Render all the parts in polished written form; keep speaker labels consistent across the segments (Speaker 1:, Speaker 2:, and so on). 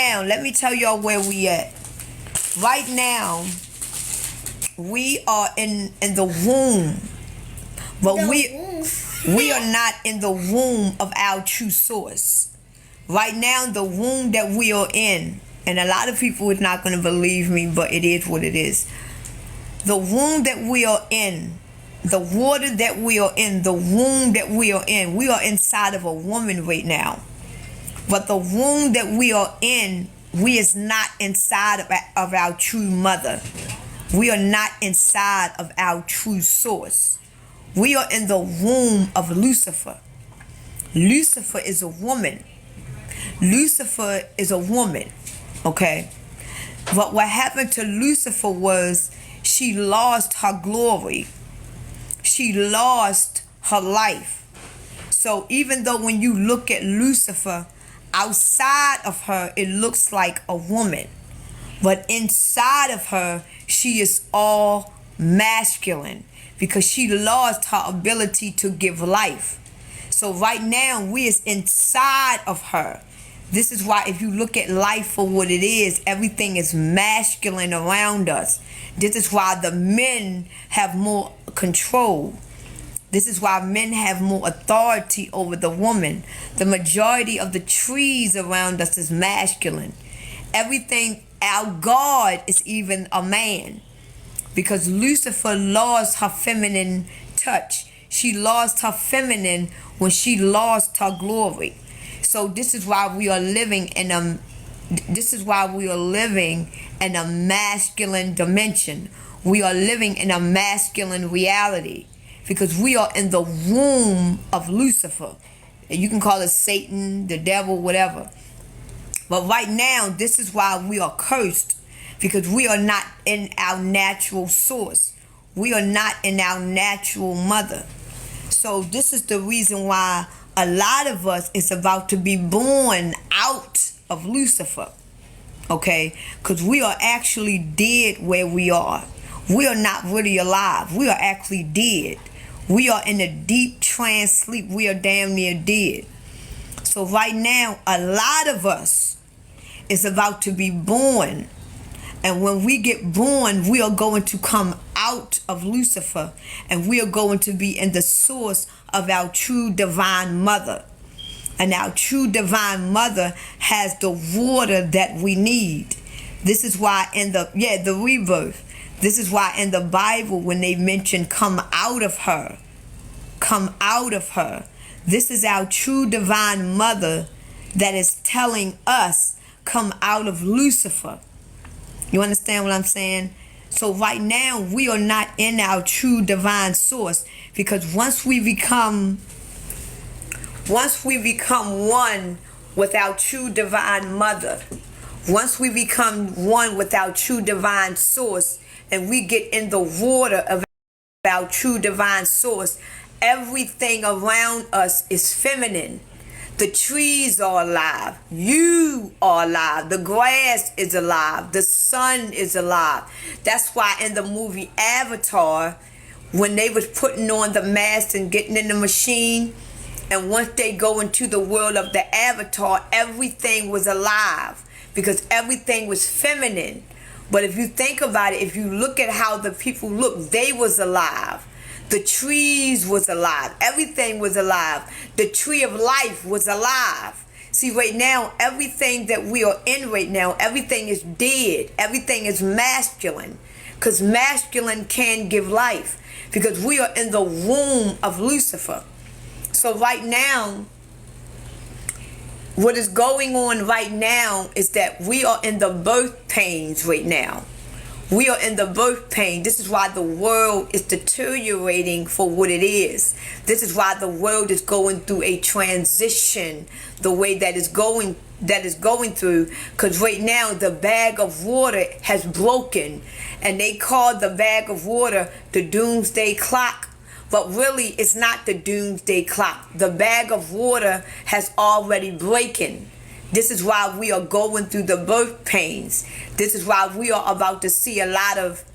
Speaker 1: Now, let me tell y'all where we at. Right now, we are in the womb, but we are not in the womb of our true source. Right now, the womb that we are in, and a lot of people are not going to believe me, but it is what it is. The womb that we are in, the water that we are in, the womb that we are inside of a woman right now. But the womb that we are in, we is not inside of our true mother. We are not inside of our true source. We are in the womb of Lucifer. Lucifer is a woman. Lucifer is a woman, okay? But what happened to Lucifer was she lost her glory. She lost her life. So even though when you look at Lucifer, outside of her, it looks like a woman. But inside of her, she is all masculine because she lost her ability to give life. So right now, we is inside of her. This is why if you look at life for what it is, everything is masculine around us. This is why the men have more control. This is why men have more authority over the woman. The majority of the trees around us is masculine. Everything, our God is even a man. Because Lucifer lost her feminine touch. She lost her feminine when she lost her glory. So this is why we are living in a masculine dimension. We are living in a masculine reality. Because we are in the womb of Lucifer. You can call it Satan, the devil, whatever. But right now, this is why we are cursed. Because we are not in our natural source. We are not in our natural mother. So this is the reason why a lot of us is about to be born out of Lucifer. Okay? Because we are actually dead where we are. We are not really alive. We are actually dead. We are in a deep trance sleep. We are damn near dead. So right now, a lot of us is about to be born. And when we get born, we are going to come out of Lucifer. And we are going to be in the source of our true divine mother. And our true divine mother has the water that we need. This is why in the rebirth. This is why in the Bible, when they mention come out of her, this is our true divine mother that is telling us come out of Lucifer. You understand what I'm saying? So right now, we are not in our true divine source because once we become one with our true divine mother, once we become one with our true divine source, and we get in the water of our true divine source, everything around us is feminine. The trees are alive. You are alive. The grass is alive. The sun is alive. That's why in the movie Avatar, when they was putting on the mask and getting in the machine, and once they go into the world of the Avatar, everything was alive because everything was feminine. But if you think about it, if you look at how the people look, they was alive. The trees was alive. Everything was alive. The tree of life was alive. See, right now, everything that we are in right now, everything is dead. Everything is masculine. Because masculine can give life. Because we are in the womb of Lucifer. So right now, what is going on right now is that we are in the birth pains right now. We are in the birth pain. This is why the world is deteriorating for what it is. This is why the world is going through a transition the way that is going through. Because right now the bag of water has broken. And they call the bag of water the doomsday clock. But really, it's not the doomsday clock. The bag of water has already broken. This is why we are going through the birth pains. This is why we are about to see a lot of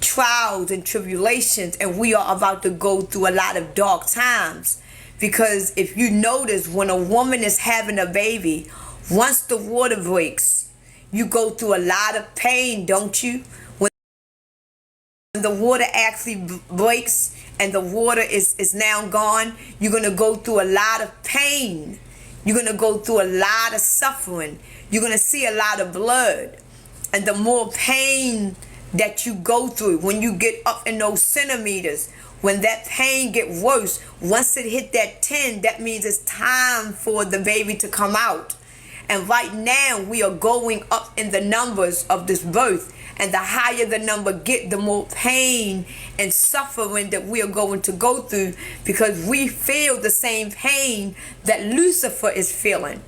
Speaker 1: trials and tribulations. And we are about to go through a lot of dark times. Because if you notice, when a woman is having a baby, Once the water breaks, you go through a lot of pain, don't you? When the water actually breaks and the water is now gone, you're going to go through a lot of pain. You're going to go through a lot of suffering. You're going to see a lot of blood. And the more pain that you go through, when you get up in those centimeters, when that pain get worse, once it hit that 10, that means it's time for the baby to come out. And right now we are going up in the numbers of this birth. And the higher the number get, the more pain and suffering that we are going to go through, because we feel the same pain that Lucifer is feeling.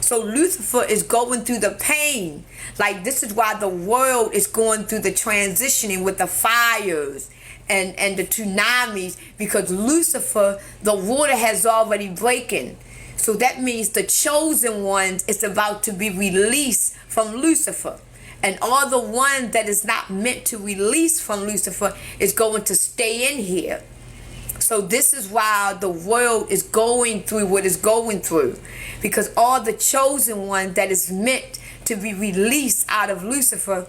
Speaker 1: So Lucifer is going through the pain. Like, this is why the world is going through the transitioning with the fires and the tsunamis, because Lucifer, the water has already broken. So that means the chosen ones is about to be released from Lucifer. And all the one that is not meant to release from Lucifer is going to stay in here. So this is why the world is going through what it's going through. Because all the chosen one that is meant to be released out of Lucifer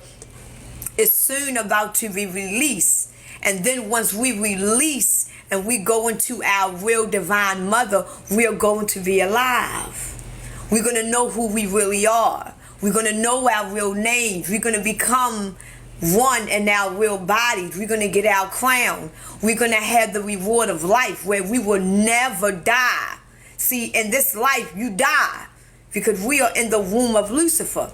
Speaker 1: is soon about to be released. And then once we release and we go into our real divine mother, we are going to be alive. We're going to know who we really are. We're going to know our real names. We're going to become one in our real bodies. We're going to get our crown. We're going to have the reward of life where we will never die. See, in this life, you die because we are in the womb of Lucifer.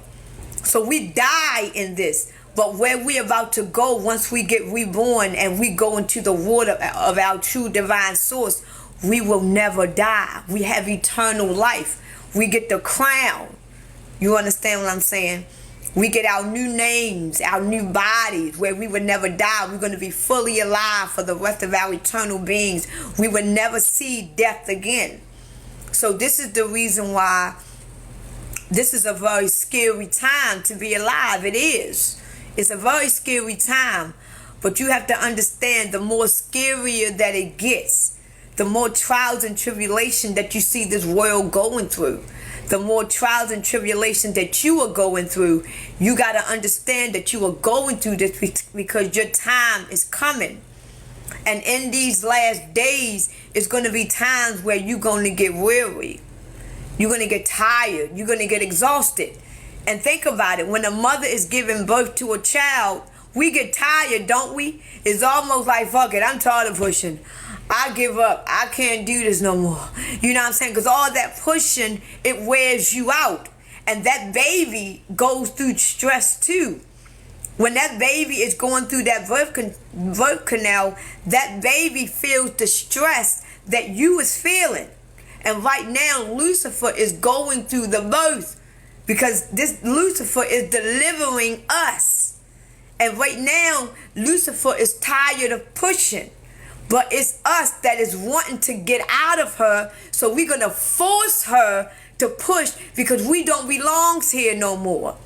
Speaker 1: So we die in this. But where we're about to go once we get reborn and we go into the water of our true divine source, we will never die. We have eternal life. We get the crown. You understand what I'm saying? We get our new names, our new bodies, where we would never die. We're going to be fully alive for the rest of our eternal beings. We would never see death again. So this is the reason why this is a very scary time to be alive. It is. It's a very scary time. But you have to understand, the more scarier that it gets, the more trials and tribulation that you see this world going through, the more trials and tribulation that you are going through, you got to understand that you are going through this because your time is coming. And in these last days, it's going to be times where you're going to get weary. You're going to get tired. You're going to get exhausted. And think about it. When a mother is giving birth to a child, we get tired, don't we? It's almost like, fuck it, I'm tired of pushing. I give up. I can't do this no more. You know what I'm saying? Because all that pushing, it wears you out. And that baby goes through stress too. When that baby is going through that birth canal, that baby feels the stress that you is feeling. And right now, Lucifer is going through the birth, because this Lucifer is delivering us. And right now, Lucifer is tired of pushing. But it's us that is wanting to get out of her. So we're going to force her to push because we don't belong here no more.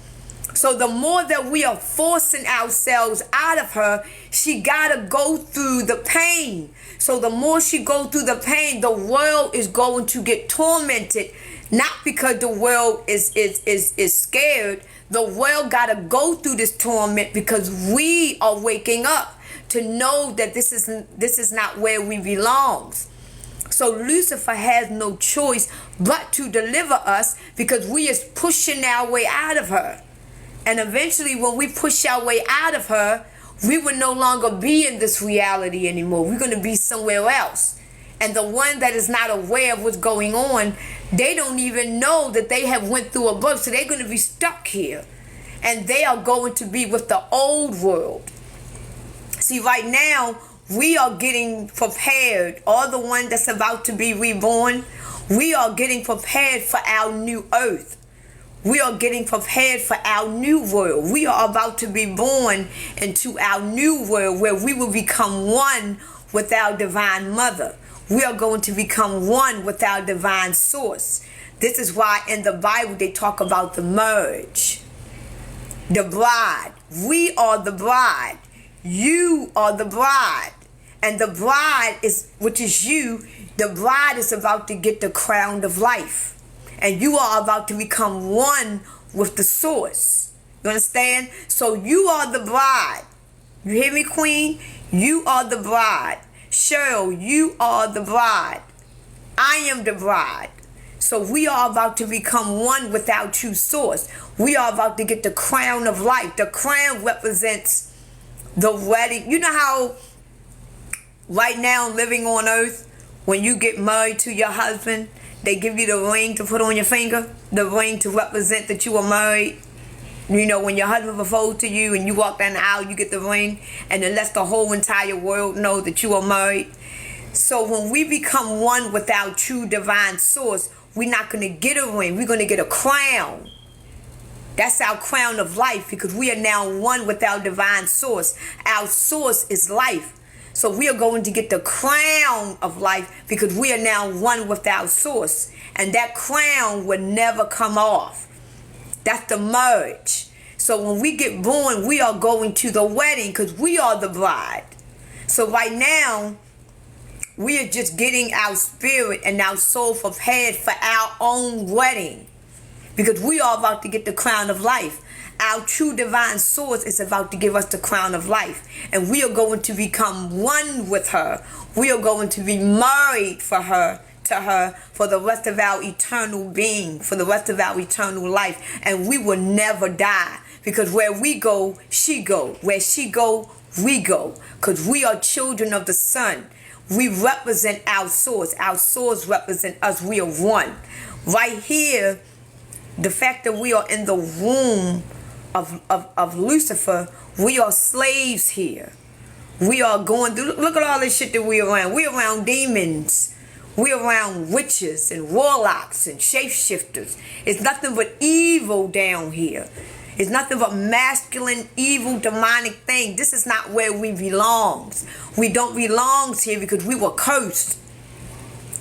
Speaker 1: So the more that we are forcing ourselves out of her, she got to go through the pain. So the more she go through the pain, the world is going to get tormented. Not because the world is scared. The world got to go through this torment because we are waking up to know that this is not where we belong. So Lucifer has no choice but to deliver us because we is pushing our way out of her. And eventually when we push our way out of her, we will no longer be in this reality anymore. We're going to be somewhere else. And the one that is not aware of what's going on, they don't even know that they have went through a birth. So they're going to be stuck here. And they are going to be with the old world. See, right now, we are getting prepared. All the one that's about to be reborn, we are getting prepared for our new earth. We are getting prepared for our new world. We are about to be born into our new world where we will become one with our divine mother. We are going to become one with our divine source. This is why in the Bible they talk about the merge. The bride. We are the bride. You are the bride. And the bride is, which is you, the bride is about to get the crown of life. And you are about to become one with the source. You understand? So you are the bride. You hear me, Queen? You are the bride. Cheryl, you are the bride. I am the bride. So we are about to become one with our true source. We are about to get the crown of life. The crown represents the wedding. You know how right now living on earth, when you get married to your husband, they give you the ring to put on your finger, the ring to represent that you are married. You know, when your husband proposed to you and you walk down the aisle, you get the ring, and it lets the whole entire world know that you are married. So when we become one with our true divine source, we're not going to get a ring. We're going to get a crown. That's our crown of life, because we are now one with our divine source. Our source is life. So we are going to get the crown of life because we are now one with our source. And that crown will never come off. That's the merge. So when we get born, we are going to the wedding because we are the bride. So right now, we are just getting our spirit and our soul prepared for our own wedding, because we are about to get the crown of life. Our true divine source is about to give us the crown of life, and we are going to become one with her. We are going to be married to her for the rest of our eternal being, for the rest of our eternal life, and we will never die, because where we go, she go. Where she go, we go, because we are children of the sun. We represent our source. Our source represent us. We are one. Right here, the fact that we are in the womb of Lucifer, we are slaves here. We are going through, look at all this shit that we around. We around demons. We around witches and warlocks and shapeshifters. It's nothing but evil down here. It's nothing but masculine, evil, demonic thing. This is not where we belong. We don't belong here because we were cursed.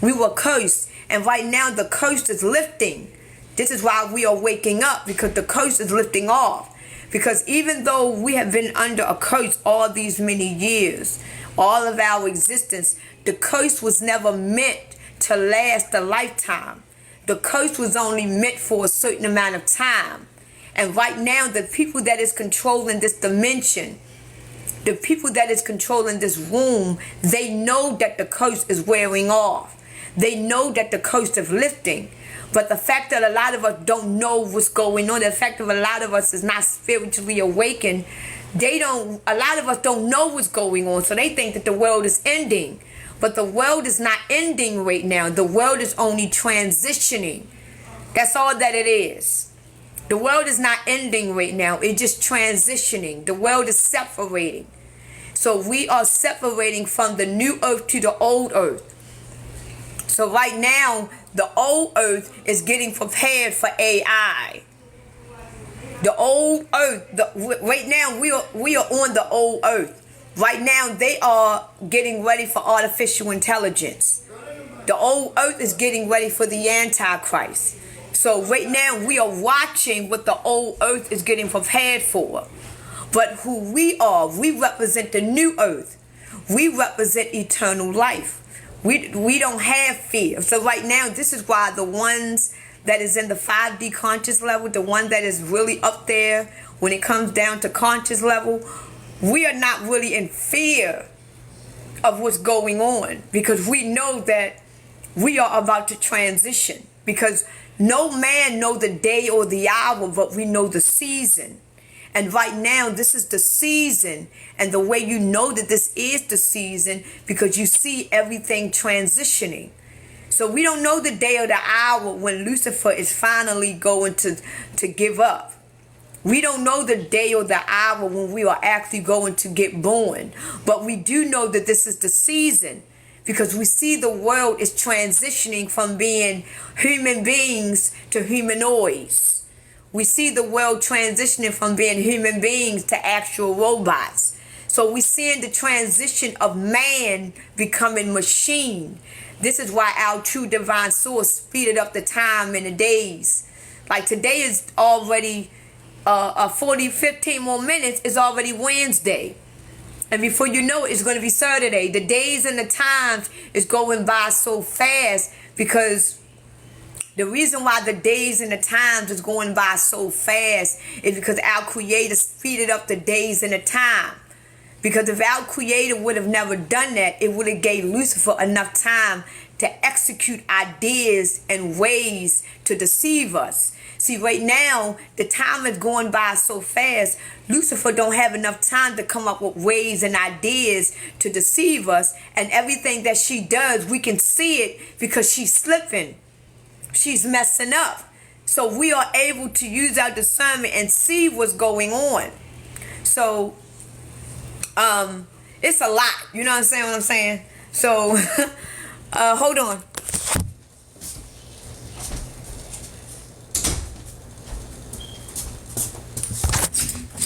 Speaker 1: We were cursed. And right now the curse is lifting. This is why we are waking up, because the curse is lifting off. Because even though we have been under a curse all these many years, all of our existence, the curse was never meant to last a lifetime. The curse was only meant for a certain amount of time. And right now, the people that is controlling this dimension, the people that is controlling this womb, they know that the curse is wearing off. They know that the curse is lifting. But the fact that a lot of us don't know what's going on, the fact that a lot of us is not spiritually awakened, a lot of us don't know what's going on. So they think that the world is ending. But the world is not ending right now. The world is only transitioning. That's all that it is. The world is not ending right now. It's just transitioning. The world is separating. So we are separating from the new earth to the old earth. So right now, the old earth is getting prepared for AI. The old earth, right now we are on the old earth. Right now they are getting ready for artificial intelligence. The old earth is getting ready for the Antichrist. So right now we are watching what the old earth is getting prepared for. But who we are, we represent the new earth. We represent eternal life. We don't have fear. So right now, this is why the ones that is in the 5D conscious level, the one that is really up there when it comes down to conscious level, we are not really in fear of what's going on, because we know that we are about to transition. Because no man know the day or the hour, but we know the season. And right now, this is the season. And the way you know that this is the season, because you see everything transitioning. So we don't know the day or the hour when Lucifer is finally going to give up. We don't know the day or the hour when we are actually going to get born. But we do know that this is the season, because we see the world is transitioning from being human beings to humanoids. We see the world transitioning from being human beings to actual robots. So we're seeing the transition of man becoming machine. This is why our true divine source speeded up the time and the days. Like today is already 15 more minutes is already Wednesday. And before you know it, it's going to be Saturday. The days and the times is going by so fast, because The reason why the days and the times is going by so fast is because our Creator speeded up the days and the time. Because if our Creator would have never done that, it would have gave Lucifer enough time to execute ideas and ways to deceive us. See, right now, the time is going by so fast, Lucifer don't have enough time to come up with ways and ideas to deceive us. And everything that she does, we can see it because she's slipping. She's messing up. So we are able to use our discernment and see what's going on. So, it's a lot. You know what I'm saying? So, hold on.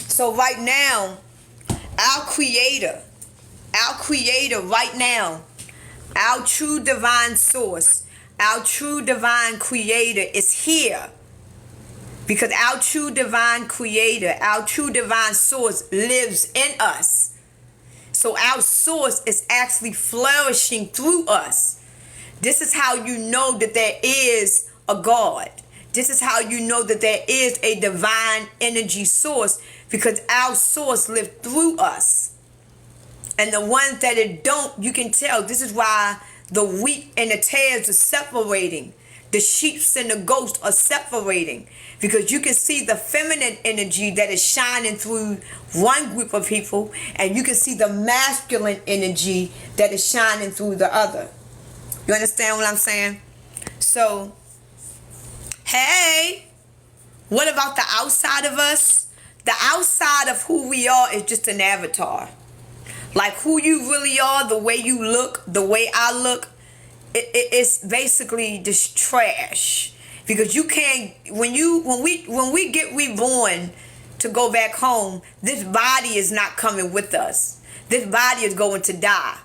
Speaker 1: So right now, our Creator right now, our true divine source, our true divine Creator is here. Because our true divine Creator, our true divine source lives in us. So our source is actually flourishing through us. This is how you know that there is a God. This is how you know that there is a divine energy source, because our source lives through us. And the ones that it don't, you can tell. This is why the wheat and the tares are separating. The sheep and the goats are separating. Because you can see the feminine energy that is shining through one group of people, and you can see the masculine energy that is shining through the other. You understand what I'm saying? So, hey, what about the outside of us? The outside of who we are is just an avatar. Like who you really are, the way you look, the way I look, it's basically just trash. Because you can't, when we get reborn to go back home, this body is not coming with us. This body is going to die.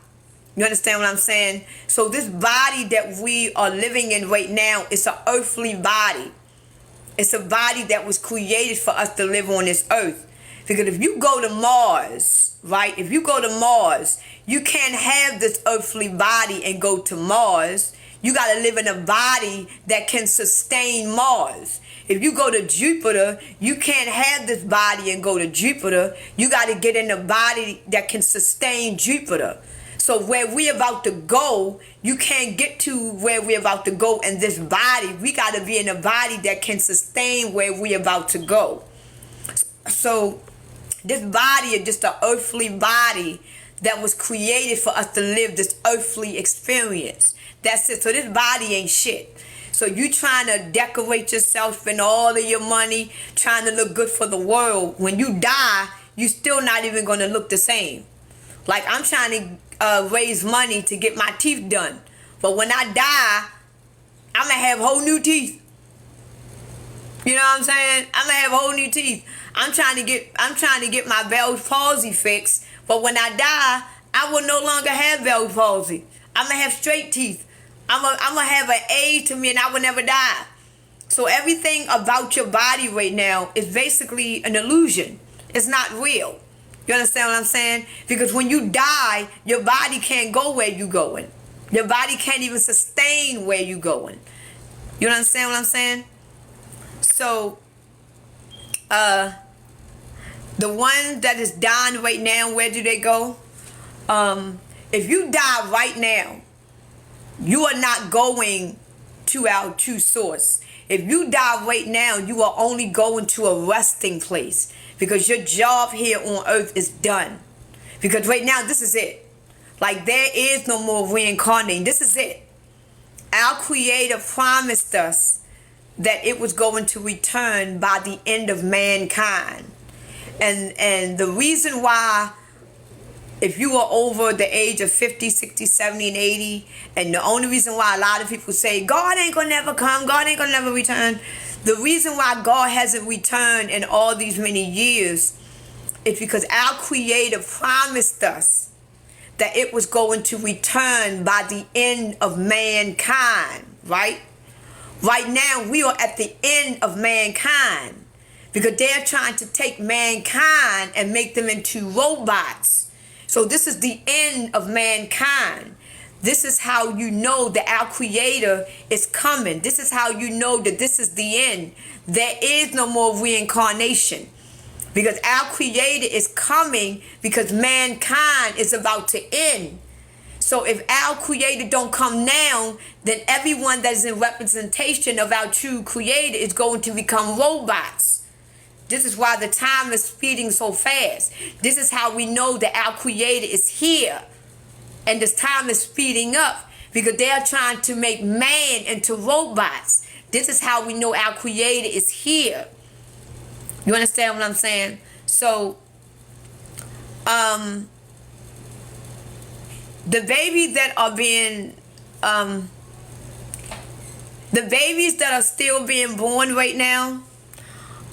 Speaker 1: You understand what I'm saying? So this body that we are living in right now is an earthly body. It's a body that was created for us to live on this earth. Because if you go to Mars, right? If you go to Mars, you can't have this earthly body and go to Mars. You got to live in a body that can sustain Mars. If you go to Jupiter, you can't have this body and go to Jupiter. You got to get in a body that can sustain Jupiter. So where we're about to go, you can't get to where we're about to go in this body. We got to be in a body that can sustain where we're about to go. So this body is just an earthly body that was created for us to live this earthly experience. That's it. So this body ain't shit. So you trying to decorate yourself, spend all of your money, trying to look good for the world. When you die, you still not even going to look the same. Like I'm trying to raise money to get my teeth done. But when I die, I'm going to have whole new teeth. You know what I'm saying? I'm going to have whole new teeth. I'm trying to get my Bell's palsy fixed. But when I die, I will no longer have Bell's palsy. I'm going to have straight teeth. I'm going to have an age to me and I will never die. So everything about your body right now is basically an illusion. It's not real. You understand what I'm saying? Because when you die, your body can't go where you're going. Your body can't even sustain where you're going. You understand what I'm saying? So, the one that is dying right now, where do they go? If you die right now, you are not going to our true source. If you die right now, you are only going to a resting place. Because your job here on earth is done. Because right now, this is it. Like there is no more reincarnating. This is it. Our Creator promised us that it was going to return by the end of mankind. And the reason why, if you are over the age of 50, 60, 70, and 80, and the only reason why a lot of people say, God ain't gonna never come, God ain't gonna never return, the reason why God hasn't returned in all these many years is because our Creator promised us that it was going to return by the end of mankind, right? Right now, we are at the end of mankind because they're trying to take mankind and make them into robots. So this is the end of mankind. This is how you know that our Creator is coming. This is how you know that this is the end. There is no more reincarnation. Because our Creator is coming because mankind is about to end. So if our Creator don't come now, then everyone that is in representation of our true Creator is going to become robots. This is why the time is speeding so fast. This is how we know that our Creator is here. And this time is speeding up because they are trying to make man into robots. This is how we know our Creator is here. You understand what I'm saying? So, the babies that are being, the babies that are still being born right now,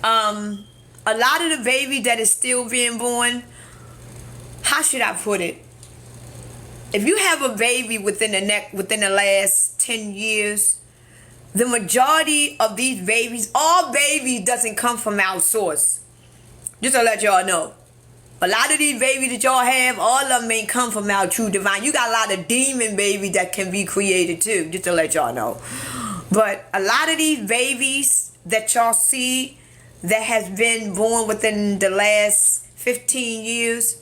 Speaker 1: a lot of the babies that is still being born, how should I put it? If you have a baby within the last 10 years, the majority of these babies, all babies doesn't come from our source. Just to let y'all know. A lot of these babies that y'all have, all of them ain't come from our true divine. You got a lot of demon babies that can be created too, just to let y'all know. But a lot of these babies that y'all see that has been born within the last 15 years,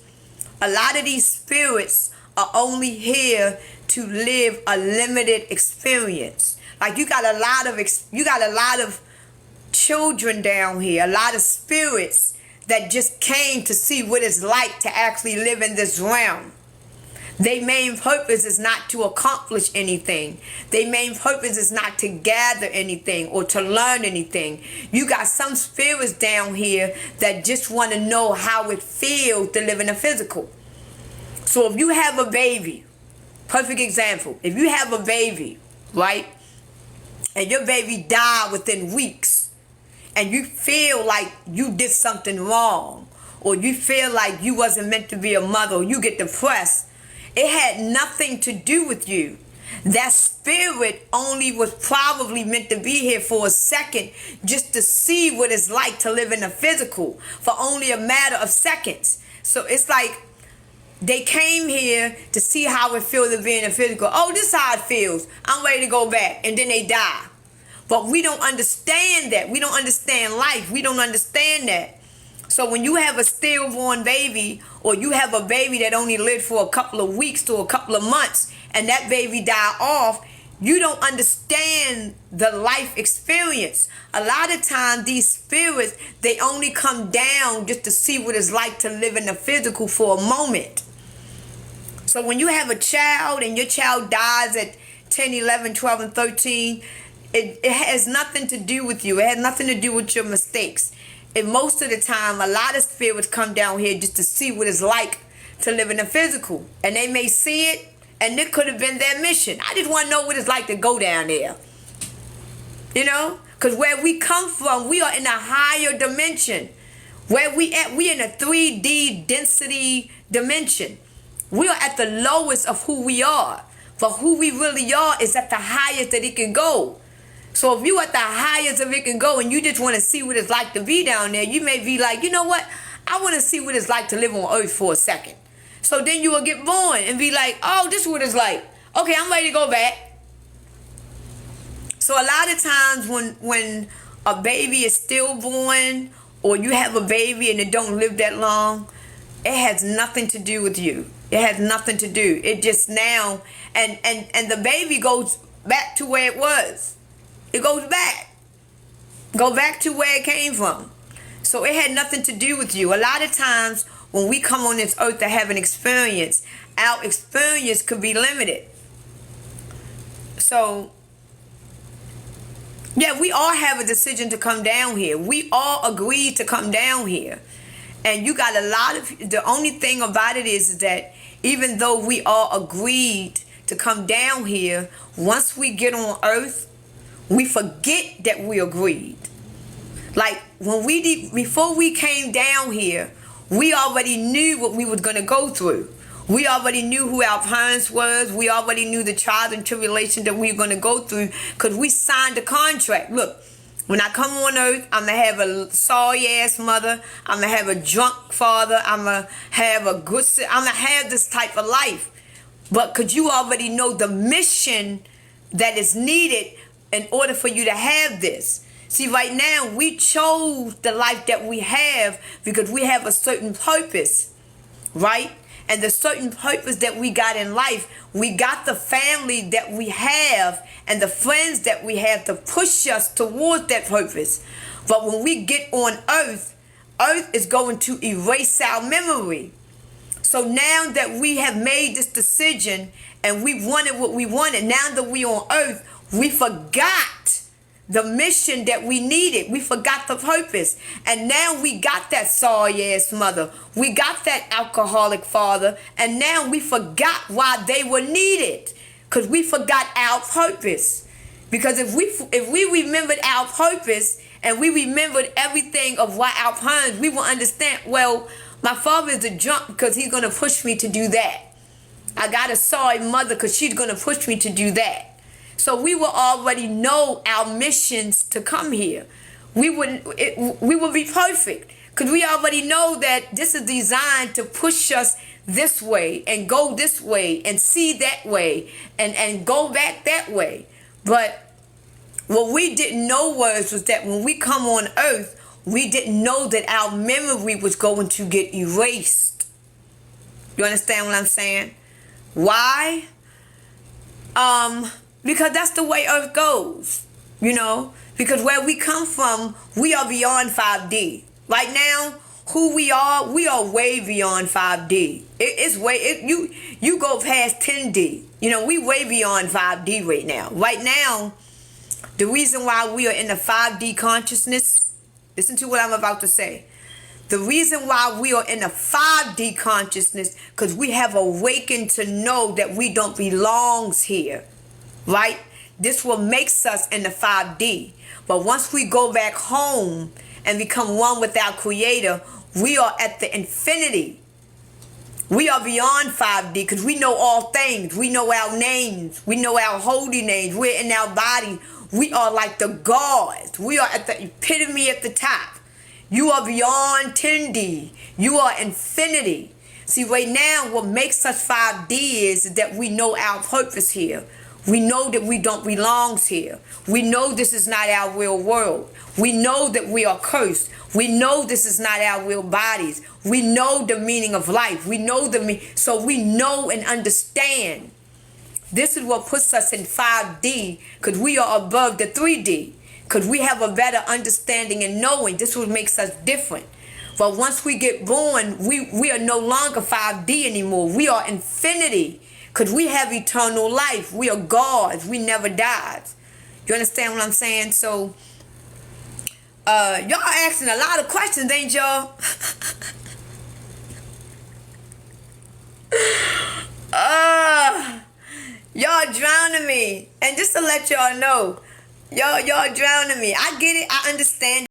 Speaker 1: a lot of these spirits are only here to live a limited experience. Like you got a lot of children down here, a lot of spirits that just came to see what it's like to actually live in this realm. Their main purpose is not to accomplish anything. Their main purpose is not to gather anything or to learn anything. You got some spirits down here that just want to know how it feels to live in the physical. So if you have a baby, perfect example, if you have a baby, right, and your baby died within weeks, and you feel like you did something wrong, or you feel like you wasn't meant to be a mother, or you get depressed, it had nothing to do with you. That spirit only was probably meant to be here for a second just to see what it's like to live in the physical for only a matter of seconds. So it's like they came here to see how it feels to be in the physical. Oh, this is how it feels. I'm ready to go back. And then they die. But we don't understand that. We don't understand life. We don't understand that. So when you have a stillborn baby, or you have a baby that only lived for a couple of weeks to a couple of months, and that baby died off, you don't understand the life experience. A lot of times these spirits, they only come down just to see what it's like to live in the physical for a moment. So when you have a child and your child dies at 10, 11, 12, and 13, it has nothing to do with you. It has nothing to do with your mistakes. And most of the time, a lot of spirits come down here just to see what it's like to live in the physical. And they may see it, and it could have been their mission. I just want to know what it's like to go down there. You know? Because where we come from, we are in a higher dimension. Where we at, we in a 3D density dimension. We are at the lowest of who we are. But who we really are is at the highest that it can go. So if you at the highest that it can go and you just want to see what it's like to be down there, you may be like, you know what? I want to see what it's like to live on earth for a second. So then you will get born and be like, oh, this is what it's like. Okay, I'm ready to go back. So a lot of times when a baby is stillborn, or you have a baby and it don't live that long, it has nothing to do with you. It has nothing to do. It just now, and the baby goes back to where it was. It goes back. Go back to where it came from. So it had nothing to do with you. A lot of times when we come on this earth to have an experience, our experience could be limited. So, yeah, we all have a decision to come down here. We all agreed to come down here. And you got a lot of, the only thing about it is that even though we all agreed to come down here, once we get on earth, we forget that we agreed. Like before we came down here, we already knew what we was gonna go through. We already knew who our parents was. We already knew the trials and tribulations that we were gonna go through because we signed a contract. Look, when I come on earth, I'm gonna have a sorry ass mother. I'm gonna have a drunk father. I'm gonna have a good. I'm gonna have this type of life. But could you already know the mission that is needed in order for you to have this? See, right now, we chose the life that we have because we have a certain purpose, right? And the certain purpose that we got in life, we got the family that we have and the friends that we have to push us towards that purpose. But when we get on earth, earth is going to erase our memory. So now that we have made this decision and we wanted what we wanted, now that we on earth, we forgot the mission that we needed. We forgot the purpose. And now we got that sorry ass mother. We got that alcoholic father. And now we forgot why they were needed. Because we forgot our purpose. Because if we remembered our purpose and we remembered everything of why our parents, we will understand, well, my father is a drunk because he's going to push me to do that. I got a sorry mother because she's going to push me to do that. So we will already know our missions to come here. We will be perfect because we already know that this is designed to push us this way and go this way and see that way and go back that way. But what we didn't know was that when we come on earth, we didn't know that our memory was going to get erased. You understand what I'm saying? Why? Because that's the way earth goes, you know, because where we come from, we are beyond 5D. Right now, who we are way beyond 5D. You go past 10D. You know, we way beyond 5D right now. Right now, the reason why we are in the 5D consciousness, listen to what I'm about to say. The reason why we are in a 5D consciousness, because we have awakened to know that we don't belong here. Right? This will make us in the 5D. But once we go back home and become one with our Creator, we are at the infinity. We are beyond 5D because we know all things. We know our names. We know our holy names. We're in our body. We are like the gods. We are at the epitome at the top. You are beyond 10D. You are infinity. See, right now, what makes us 5D is that we know our purpose here. We know that we don't belong here. We know this is not our real world. We know that we are cursed. We know this is not our real bodies. We know the meaning of life. We know so we know and understand. This is what puts us in 5D because we are above the 3D. Because we have a better understanding and knowing. This is what makes us different. But once we get born, we are no longer 5D anymore. We are infinity. Because we have eternal life. We are gods. We never died. You understand what I'm saying? So, y'all asking a lot of questions, ain't y'all? Y'all drowning me. And just to let y'all know, y'all drowning me. I get it. I understand.